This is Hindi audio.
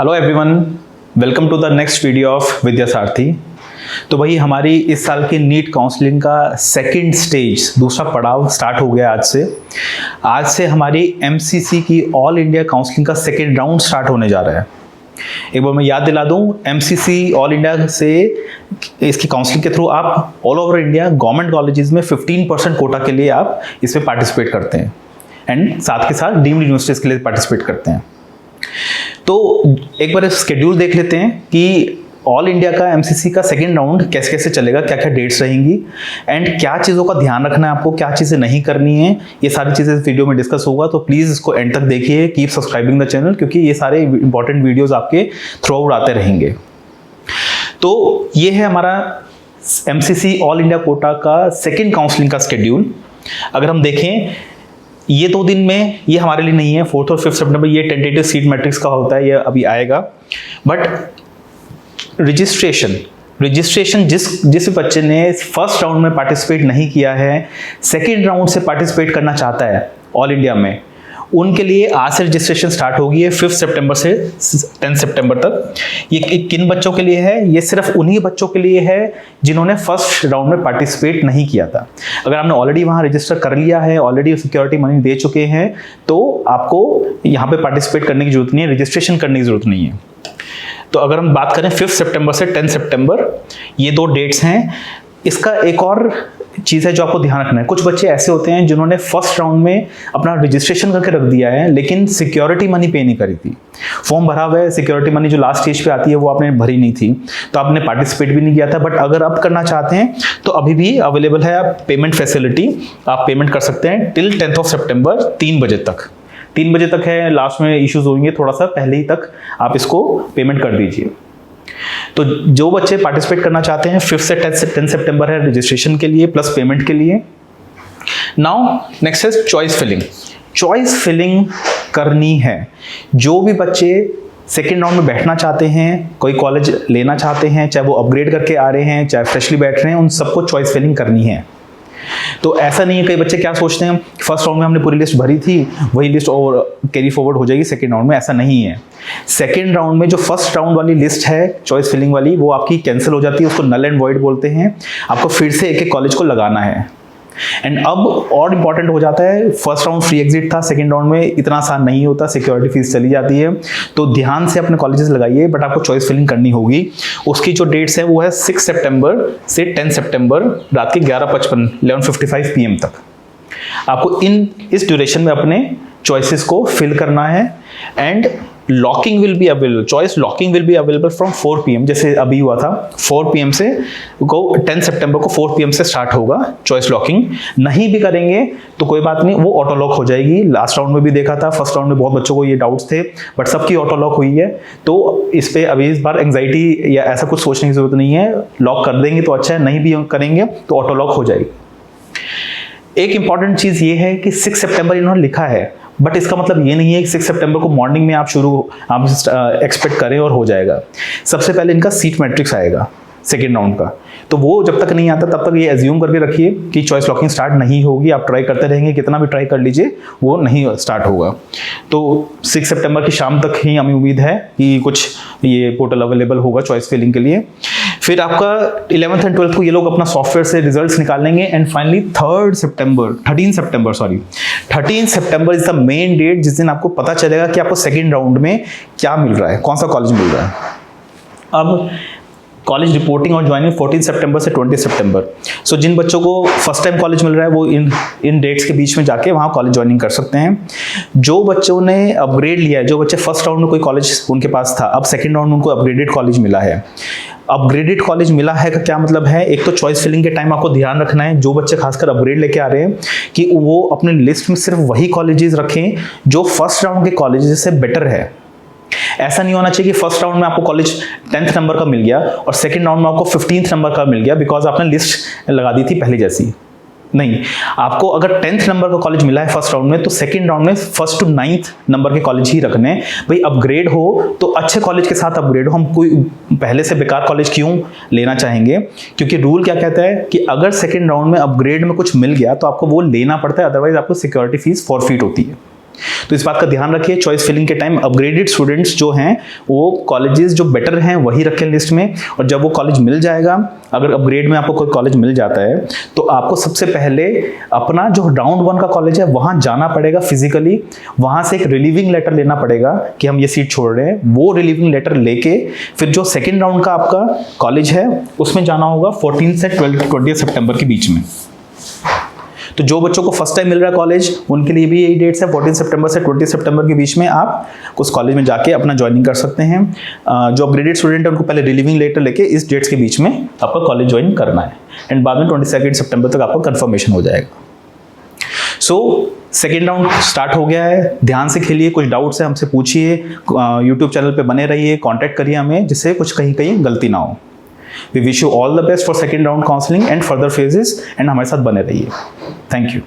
Hello everyone, welcome to the next video of Vidyasarathi. तो भाई हमारी इस साल की नीट काउंसलिंग का सेकंड स्टेज, दूसरा पड़ाव स्टार्ट हो गया आज से हमारी एमसीसी की ऑल इंडिया काउंसलिंग का सेकंड राउंड स्टार्ट होने जा रहा है। एक बार मैं याद दिला दूं, एमसीसी ऑल इंडिया से इसकी काउंसलिंग के थ्रू आप all over India government colleges में 15% कोटा के लिए आप इसमें पार्टिसिपेट करते हैं एंड साथ के साथ डीम्ड यूनिवर्सिटीज के लिए पार्टिसिपेट करते हैं। तो एक बार स्केड्यूल देख लेते हैं कि ऑल इंडिया का एमसीसी का सेकेंड राउंड कैसे कैसे चलेगा, क्या क्या डेट्स रहेंगी एंड क्या चीज़ों का ध्यान रखना है आपको, क्या चीज़ें नहीं करनी है, ये सारी चीज़ें इस वीडियो में डिस्कस होगा। तो प्लीज़ इसको एंड तक देखिए, कीप सब्सक्राइबिंग द चैनल, क्योंकि ये सारे इंपॉर्टेंट वीडियोज़ आपके थ्रू आउट आते रहेंगे। तो ये है हमारा एमसीसी ऑल इंडिया कोटा का सेकेंड काउंसलिंग का शेड्यूल। अगर हम देखें, ये 2 दिन में ये हमारे लिए नहीं है, 4th और 5th सितंबर ये टेंटेटिव सीट मैट्रिक्स का होता है, ये अभी आएगा। बट रजिस्ट्रेशन जिस बच्चे ने फर्स्ट राउंड में पार्टिसिपेट नहीं किया है, सेकेंड राउंड से पार्टिसिपेट करना चाहता है ऑल इंडिया में, उनके लिए आज से रजिस्ट्रेशन स्टार्ट होगी है 5 सितंबर से 10 सितंबर तक। ये किन बच्चों के लिए है? ये सिर्फ उन्हीं बच्चों के लिए है जिन्होंने फर्स्ट राउंड में पार्टिसिपेट नहीं किया था। अगर आपने ऑलरेडी वहाँ रजिस्टर कर लिया है, ऑलरेडी सिक्योरिटी मनी दे चुके हैं, तो आपको यहाँ पे पार्टिसिपेट करने की जरूरत नहीं है, रजिस्ट्रेशन करने की जरूरत नहीं है। तो अगर हम बात करें 5 सितंबर से 10 सितंबर, ये 2 डेट्स हैं। इसका एक और चीज़ है जो आपको ध्यान रखना है। कुछ बच्चे ऐसे होते हैं जिन्होंने फर्स्ट राउंड में अपना रजिस्ट्रेशन करके रख दिया है, लेकिन सिक्योरिटी मनी पे नहीं करी थी। फॉर्म भरा हुआ है, सिक्योरिटी मनी जो लास्ट स्टेज पे आती है वो आपने भरी नहीं थी, तो आपने पार्टिसिपेट भी नहीं किया था। बट अगर आप करना चाहते हैं तो अभी भी अवेलेबल है पेमेंट फैसिलिटी, आप पेमेंट कर सकते हैं टिल 10 सितंबर 3 बजे तक। 3 बजे तक है, लास्ट में इश्यूज होंगे, थोड़ा सा पहले ही तक आप इसको पेमेंट कर दीजिए। तो जो बच्चे पार्टिसिपेट करना चाहते हैं 5 से 10 सितंबर है रजिस्ट्रेशन के लिए प्लस पेमेंट के लिए। नाउ नेक्स्ट है चॉइस फिलिंग। चॉइस फिलिंग करनी है। जो भी बच्चे सेकेंड राउंड में बैठना चाहते हैं, कोई कॉलेज लेना चाहते हैं, चाहे वो अपग्रेड करके आ रहे हैं, चाहे फ्रेशली बैठ रहे हैं, उन सबको चॉइस फिलिंग करनी है। तो ऐसा नहीं है, कई बच्चे क्या सोचते हैं फर्स्ट राउंड में हमने पूरी लिस्ट भरी थी, वही लिस्ट और कैरी फॉरवर्ड हो जाएगी सेकेंड राउंड में। ऐसा नहीं है। सेकेंड राउंड में जो फर्स्ट राउंड वाली लिस्ट है चॉइस फिलिंग वाली, वो आपकी कैंसिल हो जाती है, उसको नल एंड वॉइड बोलते हैं। आपको फिर से एक एक कॉलेज को लगाना है। एंड अब और इम्पॉर्टेंट हो जाता है, फर्स्ट राउंड फ्री एग्जिट था, सेकंड राउंड में इतना आसान नहीं होता, सिक्योरिटी फीस चली जाती है। तो ध्यान से अपने कॉलेजेस लगाइए, बट आपको चॉइस फिलिंग करनी होगी। उसकी जो डेट्स है वो है 6 सितंबर से 10 सितंबर रात के 11:55 PM तक। आपको इस ड्यूरेशन में अपने चॉइसेस को फिल करना है। And locking will be available, choice locking will be available from 4 PM, जैसे अभी हुआ था 4 PM से को 10 सितंबर को 4 PM से स्टार्ट होगा चॉइस लॉकिंग। नहीं भी करेंगे तो कोई बात नहीं, वो ऑटो लॉक हो जाएगी। लास्ट राउंड में भी देखा था, फर्स्ट राउंड में बहुत बच्चों को ये डाउट्स थे, बट सबकी ऑटो लॉक हुई है। तो इस पे अभी इस बार एंग्जाइटी या ऐसा कुछ सोचने की जरूरत नहीं है। लॉक कर देंगे तो अच्छा है, नहीं भी करेंगे तो ऑटो लॉक हो जाएगी। एक इंपॉर्टेंट चीज ये है कि 6 सितंबर इन्होंने लिखा है, बट इसका मतलब ये नहीं है कि 6 सितंबर को मॉर्निंग में आप एक्सपेक्ट करें और हो जाएगा। सबसे पहले इनका सीट मैट्रिक्स आएगा सेकेंड राउंड का, तो वो जब तक नहीं आता तब तक ये एज्यूम करके रखिए कि चॉइस लॉकिंग स्टार्ट नहीं होगी। आप ट्राई करते रहेंगे, कितना भी ट्राई कर लीजिए, वो नहीं स्टार्ट होगा। तो 6 सितंबर की शाम तक ही हमें उम्मीद है कि कुछ ये पोर्टल अवेलेबल होगा चॉइस फिलिंग के लिए। फिर आपका 11th एंड 12th को ये लोग अपना सॉफ्टवेयर से रिजल्ट्स निकाल लेंगे। And finally 13 September is the main date, जिस दिन आपको पता चलेगा कि आपको सेकेंड राउंड में क्या मिल रहा है, कौन सा कॉलेज मिल रहा है। अब कॉलेज रिपोर्टिंग और ज्वाइनिंग 14 सितंबर से 20 सितंबर। सो जिन बच्चों को फर्स्ट टाइम कॉलेज मिल रहा है वो इन डेट्स के बीच में जाके वहाँ कॉलेज ज्वाइनिंग कर सकते हैं। जो बच्चों ने अपग्रेड लिया है, जो बच्चे फर्स्ट राउंड में कोई कॉलेज उनके पास था, अब सेकेंड राउंड में उनको अपग्रेडेड कॉलेज मिला है। अपग्रेडेड कॉलेज मिला है का क्या मतलब है? एक तो चॉइस फिलिंग के टाइम आपको ध्यान रखना है, जो बच्चे खासकर अपग्रेड लेके आ रहे हैं, कि वो अपने लिस्ट में सिर्फ वही कॉलेजेस रखें जो फर्स्ट राउंड के कॉलेजेस से बेटर है। ऐसा नहीं होना चाहिए कि फर्स्ट राउंड में आपको कॉलेज 10th नंबर का मिल गया और सेकंड राउंड में आपको 15th नंबर का मिल गया बिकॉज आपने लिस्ट लगा दी थी पहले जैसी। नहीं, आपको अगर 10th नंबर का कॉलेज मिला है फर्स्ट राउंड में, तो सेकंड राउंड में 1st to 9th नंबर के कॉलेज ही रखने। भाई अपग्रेड हो तो अच्छे कॉलेज के साथ अपग्रेड हो। हम कोई पहले से बेकार कॉलेज क्यों लेना चाहेंगे? क्योंकि रूल क्या कहता है कि अगर सेकंड राउंड में अपग्रेड में कुछ मिल गया तो आपको वो लेना पड़ता है, अदरवाइज आपको सिक्योरिटी फीस फॉरफिट होती है। तो इस बात का ध्यान रखिए, चॉइस फिलिंग के टाइम अपग्रेडेड स्टूडेंट्स जो हैं वो कॉलेजेस जो बेटर हैं वही रखें लिस्ट में, और जब वो कॉलेज मिल जाएगा, अगर अपग्रेड में आपको कोई कॉलेज मिल जाता है तो आपको सबसे पहले अपना जो राउंड 1 का कॉलेज है वहाँ जाना पड़ेगा फिजिकली, वहाँ से एक रिलीविंग लेटर लेना पड़ेगा कि हम ये सीट छोड़ रहे हैं। वो रिलीविंग लेटर लेके फिर जो सेकेंड राउंड का आपका कॉलेज है उसमें जाना होगा 14 से 20 सितंबर के बीच में। तो जो बच्चों को फर्स्ट टाइम मिल रहा है कॉलेज उनके लिए भी यही डेट्स है, 14 सितंबर से 20 सितंबर के बीच में आप उस कॉलेज में जाके अपना ज्वाइनिंग कर सकते हैं। जो अपग्रेडेड स्टूडेंट है उनको पहले रिलीविंग लेटर लेके इस डेट्स के बीच में आपका कॉलेज ज्वाइन करना है, एंड बाद में 22 सितंबर तक आपका कंफर्मेशन हो जाएगा। सो सेकेंड राउंड स्टार्ट हो गया है, ध्यान से खेलिए, कुछ डाउट्स है हमसे पूछिए, यूट्यूब चैनल पे बने रहिए, कॉन्टैक्ट करिए हमें, जिससे कुछ कहीं गलती ना हो। We wish you all the best for second round counseling and further phases, and हमारे साथ बने रहिए। Thank you.